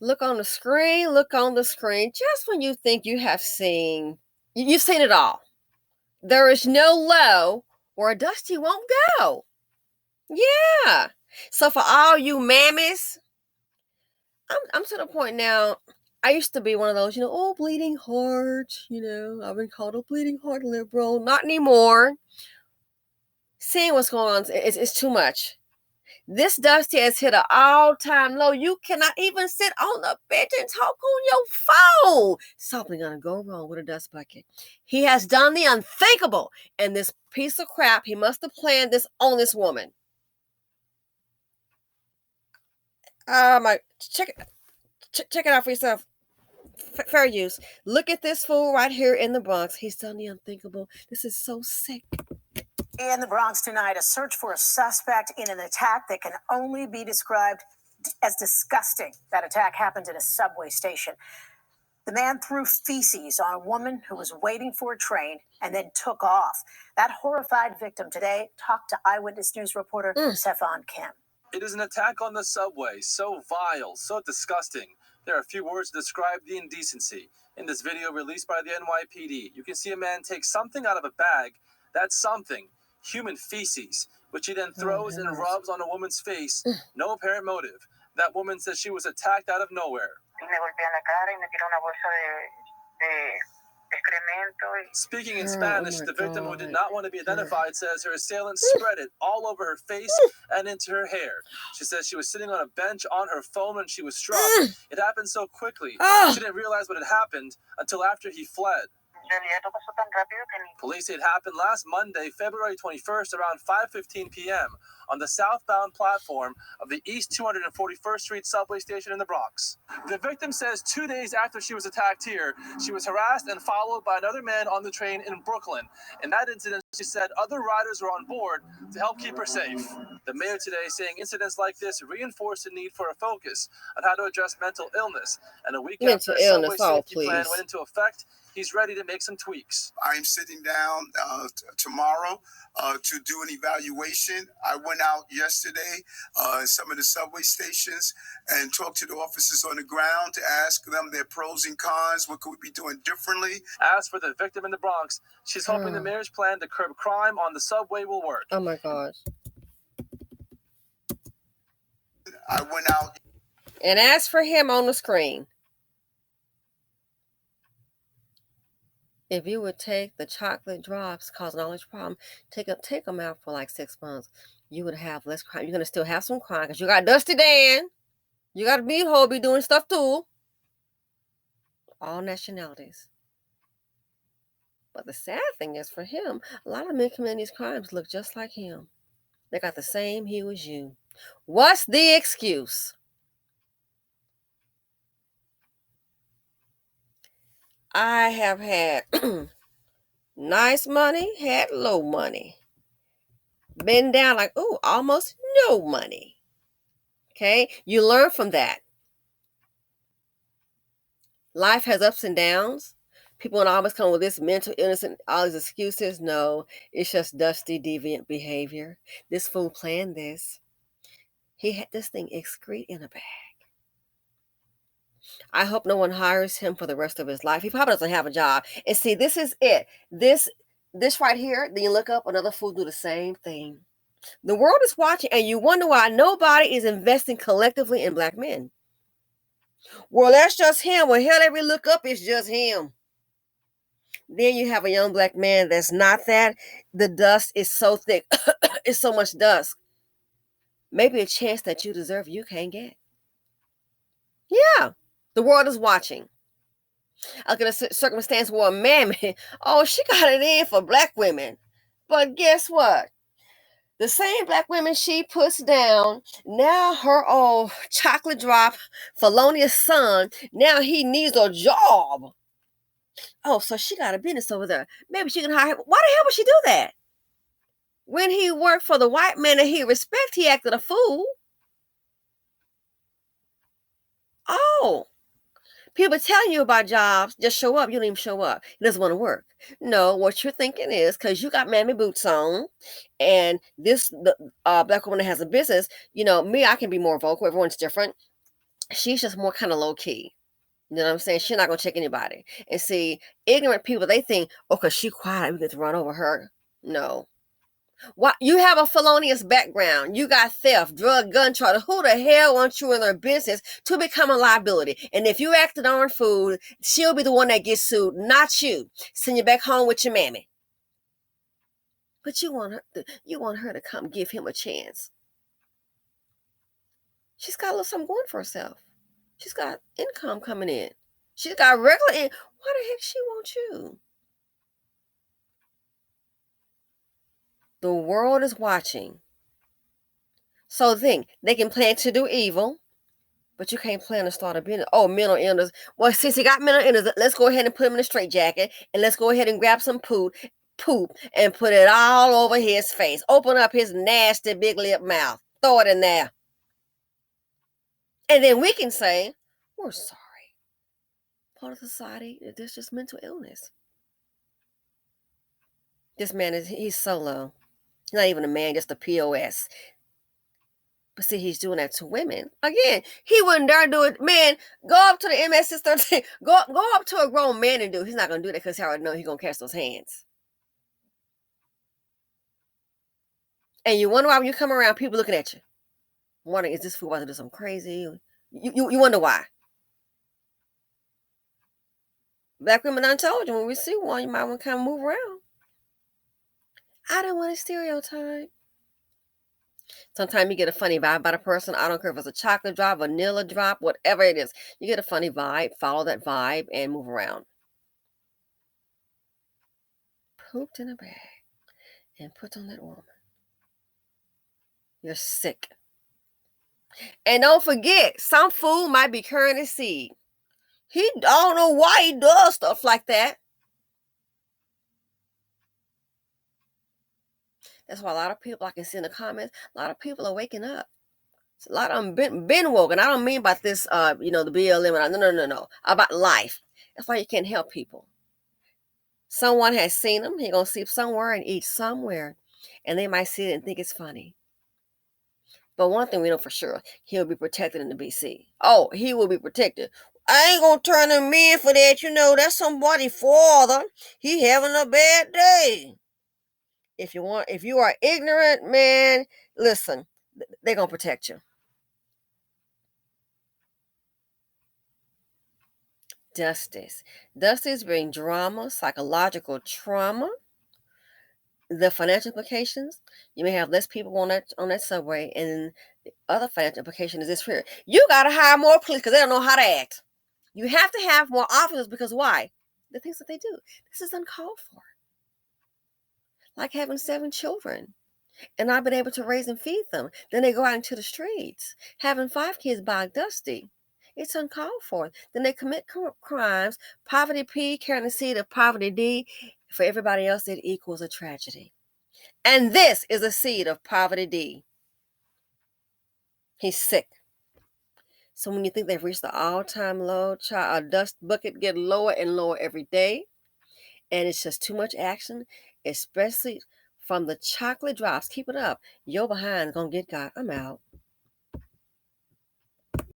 Look on the screen, look on the screen. Just when you think you have seen, you've seen it all. There is no low where Dusty won't go. Yeah. So for all you mammies, I'm to the point now. I used to be one of those, oh, bleeding heart. I've been called a bleeding heart liberal. Not anymore. Seeing what's going on is too much. This Dusty has hit an all-time low. You cannot even sit on the bench and talk on your phone. Something gonna go wrong with a dust bucket. He has done the unthinkable, and this piece of crap, he must have planned this on this woman. Check it out for yourself. Fair use. Look at this fool right here in the Bronx. He's done the unthinkable. This is so sick. In the Bronx tonight, a search for a suspect in an attack that can only be described as disgusting. That attack happened at a subway station. The man threw feces on a woman who was waiting for a train and then took off. That horrified victim today talked to Eyewitness News reporter Stefan Kim. It is an attack on the subway, so vile, so disgusting. There are a few words to describe the indecency. In this video released by the NYPD, you can see a man take something out of a bag. That's something. Human feces, which he then throws and rubs on a woman's face. No apparent motive. That woman says she was attacked out of nowhere. Speaking in Spanish, the victim, who did not want to be identified, says her assailant spread it all over her face and into her hair. She says she was sitting on a bench on her phone when she was struck. It happened so quickly. She didn't realize what had happened until after he fled. Police say it happened last Monday, February 21st, around 5:15 p.m. on the southbound platform of the East 241st Street subway station in the Bronx. The victim says 2 days after she was attacked here, she was harassed and followed by another man on the train in Brooklyn. In that incident, she said other riders were on board to help keep her safe. The mayor today saying incidents like this reinforce the need for a focus on how to address mental illness. And a week after the subway safety plan went into effect, he's ready to make some tweaks. I'm sitting down tomorrow to do an evaluation. I went out yesterday in some of the subway stations and talked to the officers on the ground to ask them their pros and cons. What could we be doing differently? As for the victim in the Bronx, she's hoping the mayor's plan to curb crime on the subway will work. Oh my gosh. I went out. And as for him on the screen, if you would take the chocolate drops causing all this problem, take them out for like 6 months, you would have less crime. You're going to still have some crime because you got Dusty Dan. You got a beat hole be doing stuff too. All nationalities. But the sad thing is for him, a lot of men committing these crimes look just like him. They got the same hue as you. What's the excuse? I have had nice money, had low money. Been down like, almost no money. Okay? You learn from that. Life has ups and downs. People want to always come with this mental illness and all these excuses. No, it's just dusty, deviant behavior. This fool planned this. He had this thing excrete in a bag. I hope no one hires him for the rest of his life. He probably doesn't have a job. And see, this is it. This right here, then you look up, another fool do the same thing. The world is watching, and you wonder why nobody is investing collectively in black men. Well, that's just him. Well, hell, every look up is just him. Then you have a young black man that's not that. The dust is so thick. It's so much dust. Maybe a chance that you deserve you can't get. Yeah. The world is watching. I look at a circumstance where a man, she got it in for black women. But guess what? The same black women she puts down, now her old chocolate drop felonious son, now he needs a job. Oh, so she got a business over there. Maybe she can hire him. Why the hell would she do that? When he worked for the white man that he respect, he acted a fool. Oh. People telling you about jobs, just show up. You don't even show up. It doesn't want to work. No, what you're thinking is because you got mammy boots on and the black woman that has a business, me, I can be more vocal. Everyone's different. She's just more kind of low key. You know what I'm saying? She's not gonna check anybody. And see, ignorant people, they think, oh, cause she quiet, we get to run over her. No. Why you have a felonious background? You got theft, drug, gun charge. Who the hell wants you in their business to become a liability? And if you acted on food, she'll be the one that gets sued, not you. Send you back home with your mammy. But you want her to come give him a chance. She's got a little something going for herself. She's got income coming in. She's got regular income. Why the heck she want you? The world is watching. So think they can plan to do evil, but you can't plan to start a business. Oh, mental illness. Well, since he got mental illness, let's go ahead and put him in a straitjacket, and let's go ahead and grab some poop, and put it all over his face. Open up his nasty big lip mouth. Throw it in there. And then we can say, we're sorry. Part of society, there's just mental illness. This man he's solo. He's not even a man, just a POS. But see, he's doing that to women. Again, he wouldn't dare do it. Man, go up to the MS-13. Go up to a grown man and do it. He's not going to do that because he already know he's going to catch those hands. And you wonder why when you come around, people looking at you. Wondering, is this fool about to do something crazy? You wonder why. Black women, I told you, when we see one, you might want to kind of move around. I don't want to stereotype. Sometimes you get a funny vibe about a person. I don't care if it's a chocolate drop, vanilla drop, whatever it is. You get a funny vibe, follow that vibe, and move around. Pooped in a bag and put on that woman. You're sick. And don't forget, some fool might be carrying his seed. I don't know why he does stuff like that. That's why a lot of people, I can see in the comments, a lot of people are waking up. A lot of them been woken. I don't mean about this, the BLM. No. About life. That's why you can't help people. Someone has seen them. He's going to sleep somewhere and eat somewhere. And they might see it and think it's funny. But one thing we know for sure, he'll be protected in the BC. Oh, he will be protected. I ain't going to turn him in for that. That's somebody's father. He having a bad day. If you are ignorant, man, listen, they're going to protect you. Dusties bring drama, psychological trauma, the financial implications. You may have less people on that subway, and the other financial implication is this here. You got to hire more police because they don't know how to act. You have to have more officers because why? The things that they do. This is uncalled for. Like having 7 children and not been able to raise and feed them. Then they go out into the streets, having 5 kids by Dusty. It's uncalled for. Then they commit crimes. Poverty P carrying the seed of poverty D. For everybody else, it equals a tragedy. And this is a seed of poverty D. He's sick. So when you think they've reached the all-time low, a dust bucket get lower and lower every day. And it's just too much action, especially from the chocolate drops. Keep it up. Your behind's going to get got. I'm out.